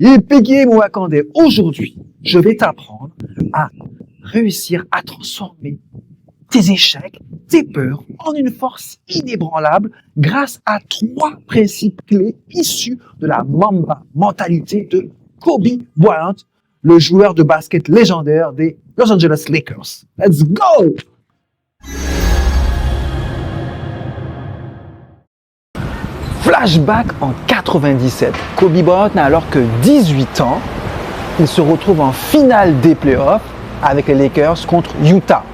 Et Peggy Mwakande, aujourd'hui, je vais t'apprendre à réussir à transformer tes échecs, tes peurs en une force inébranlable grâce à 3 principes clés issus de la Mamba mentalité de Kobe Bryant, le joueur de basket légendaire des Los Angeles Lakers. Let's go! Flashback en 97. Kobe Bryant n'a alors que 18 ans. Il se retrouve en finale des playoffs avec les Lakers contre Utah.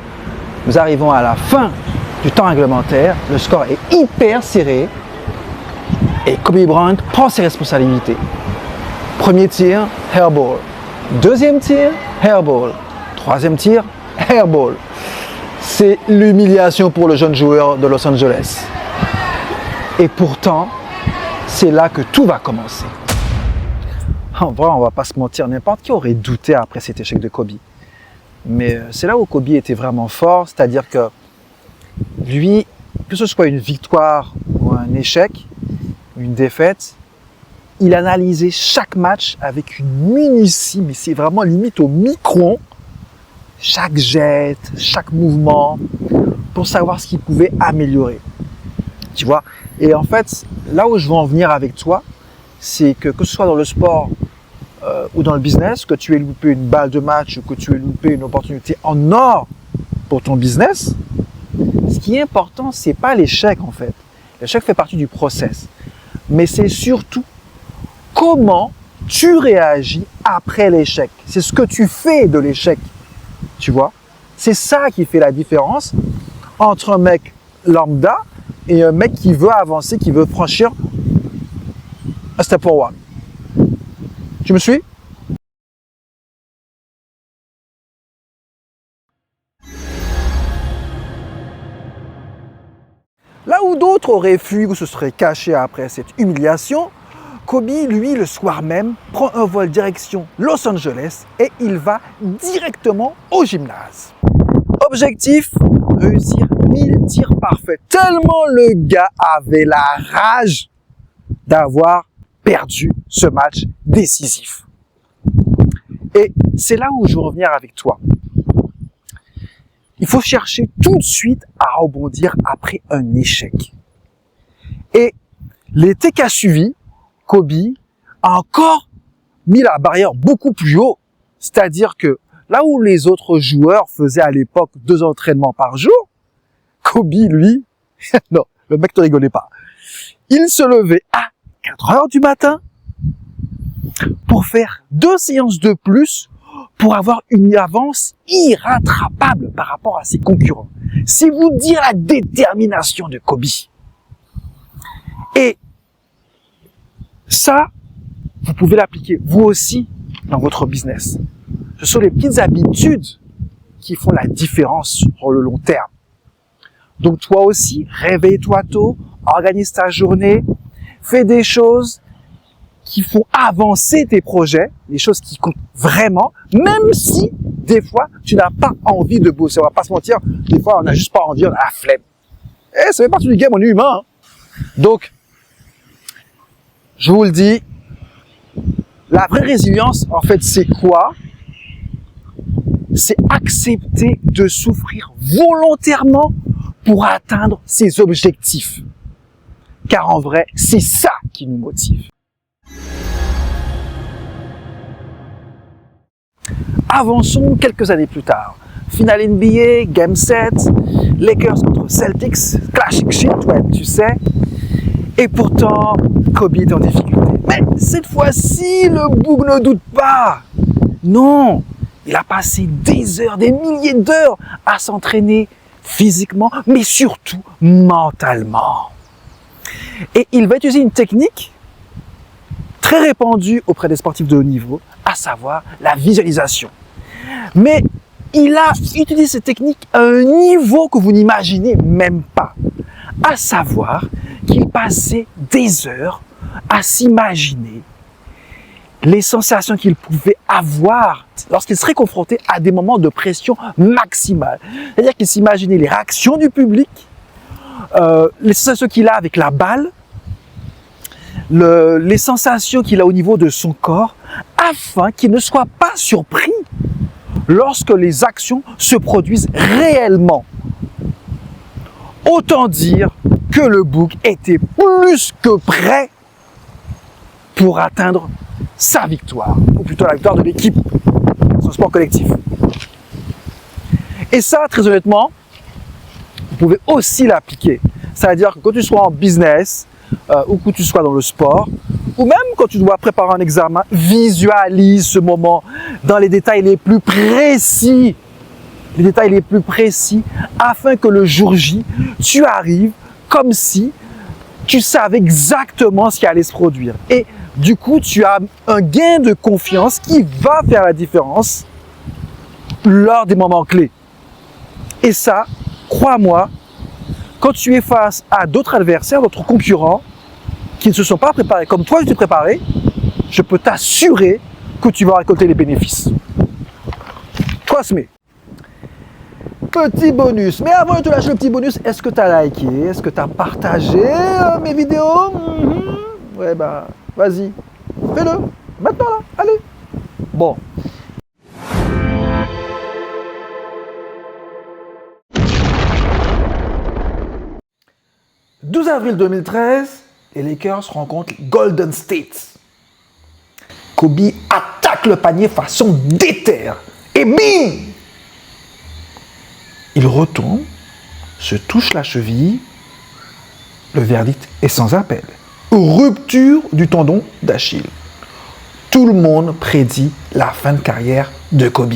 Nous arrivons à la fin du temps réglementaire. Le score est hyper serré et Kobe Bryant prend ses responsabilités. Premier tir, airball. Deuxième tir, airball. Troisième tir, airball. C'est l'humiliation pour le jeune joueur de Los Angeles. Et pourtant, c'est là que tout va commencer. En vrai, on va pas se mentir, n'importe qui aurait douté après cet échec de Kobe. Mais c'est là où Kobe était vraiment fort, c'est-à-dire que lui, que ce soit une victoire ou un échec, une défaite, il analysait chaque match avec une minutie, mais c'est vraiment limite au micron, chaque jet, chaque mouvement, pour savoir ce qu'il pouvait améliorer. Tu vois? Et en fait, là où je veux en venir avec toi, c'est que ce soit dans le sport ou dans le business, que tu aies loupé une balle de match ou que tu aies loupé une opportunité en or pour ton business, ce qui est important, c'est pas l'échec en fait. L'échec fait partie du process. Mais c'est surtout comment tu réagis après l'échec. C'est ce que tu fais de l'échec, tu vois. C'est ça qui fait la différence entre un mec lambda et un mec qui veut avancer, qui veut franchir un step forward. Tu me suis? Là où d'autres auraient fui ou se seraient cachés après cette humiliation, Kobe, lui, le soir même, prend un vol direction Los Angeles et il va directement au gymnase. Objectif, réussir 1000 tirs parfaits. Tellement le gars avait la rage d'avoir perdu ce match décisif. Et c'est là où je veux revenir avec toi. Il faut chercher tout de suite à rebondir après un échec. Et l'été qui a suivi, Kobe a encore mis la barrière beaucoup plus haut. C'est-à-dire que là où les autres joueurs faisaient à l'époque 2 entraînements par jour, Kobe, lui, non, le mec ne rigolait pas. Il se levait à 4 heures du matin pour faire 2 séances de plus pour avoir une avance irrattrapable par rapport à ses concurrents. C'est vous dire la détermination de Kobe. Et ça, vous pouvez l'appliquer vous aussi dans votre business. Ce sont les petites habitudes qui font la différence sur le long terme. Donc toi aussi, réveille-toi tôt, organise ta journée, fais des choses qui font avancer tes projets, des choses qui comptent vraiment, même si des fois tu n'as pas envie de bosser. On va pas se mentir, des fois on n'a juste pas envie, on a la flemme. Et ça fait partie du game, on est humain. Donc, je vous le dis, la vraie résilience, en fait, c'est quoi? C'est accepter de souffrir volontairement pour atteindre ses objectifs. Car en vrai, c'est ça qui nous motive. Avançons quelques années plus tard. Finale NBA, Game 7, Lakers contre Celtics, classic shit, ouais, tu sais. Et pourtant, Kobe est en difficulté. Mais cette fois-ci, le boug ne doute pas. Non, il a passé des heures, des milliers d'heures à s'entraîner physiquement, mais surtout mentalement. Et il va utiliser une technique très répandue auprès des sportifs de haut niveau, à savoir la visualisation. Mais il a utilisé cette technique à un niveau que vous n'imaginez même pas. À savoir qu'il passait des heures à s'imaginer les sensations qu'il pouvait avoir lorsqu'il serait confronté à des moments de pression maximale. C'est-à-dire qu'il s'imaginait les réactions du public, les sensations qu'il a avec la balle, les sensations qu'il a au niveau de son corps afin qu'il ne soit pas surpris lorsque les actions se produisent réellement. Autant dire que le bouc était plus que prêt pour atteindre sa victoire, ou plutôt la victoire de l'équipe, son sport collectif. Et ça, très honnêtement, vous pouvez aussi l'appliquer. C'est-à-dire que quand tu sois en business, ou que tu sois dans le sport, ou même quand tu dois préparer un examen, visualise ce moment dans les détails les plus précis. Les détails les plus précis, afin que le jour J, tu arrives comme si tu savais exactement ce qui allait se produire. Et du coup, tu as un gain de confiance qui va faire la différence lors des moments clés. Et ça, crois-moi, quand tu es face à d'autres adversaires, d'autres concurrents, qui ne se sont pas préparés comme toi tu t'es préparé, je peux t'assurer que tu vas récolter les bénéfices. Trust me. Petit bonus. Mais avant de te lâcher le petit bonus, est-ce que tu as liké? Est-ce que tu as partagé mes vidéos? Ouais, bah, vas-y. Fais-le. Maintenant, là. Allez. Bon. « 12 avril 2013, les Lakers rencontrent Golden State. Kobe attaque le panier façon déterre. Et bim! Il retourne, se touche la cheville. Le verdict est sans appel. Rupture du tendon d'Achille. Tout le monde prédit la fin de carrière de Kobe.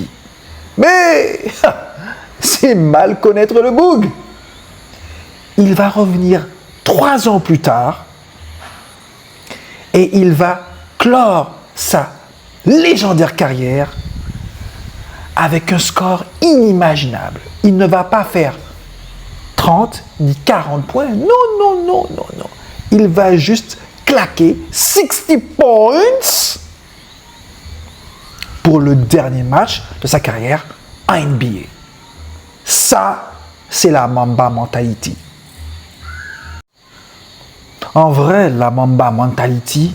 Mais c'est mal connaître le boug. Il va revenir 3 ans plus tard et il va clore sa légendaire carrière avec un score inimaginable. Il ne va pas faire 30 ni 40 points. Non, non, non, non, non. Il va juste claquer 60 points pour le dernier match de sa carrière en NBA. Ça, c'est la Mamba Mentality. En vrai, la Mamba Mentality,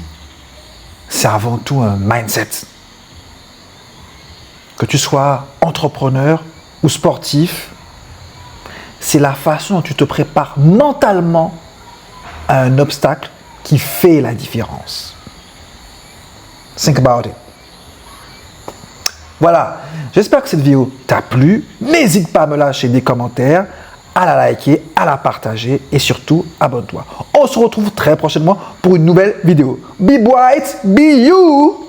c'est avant tout un mindset. Que tu sois entrepreneur ou sportif, c'est la façon dont tu te prépares mentalement à un obstacle qui fait la différence. Think about it. Voilà, j'espère que cette vidéo t'a plu. N'hésite pas à me lâcher des commentaires, à la liker, à la partager et surtout, abonne-toi. On se retrouve très prochainement pour une nouvelle vidéo. Be bright, be you!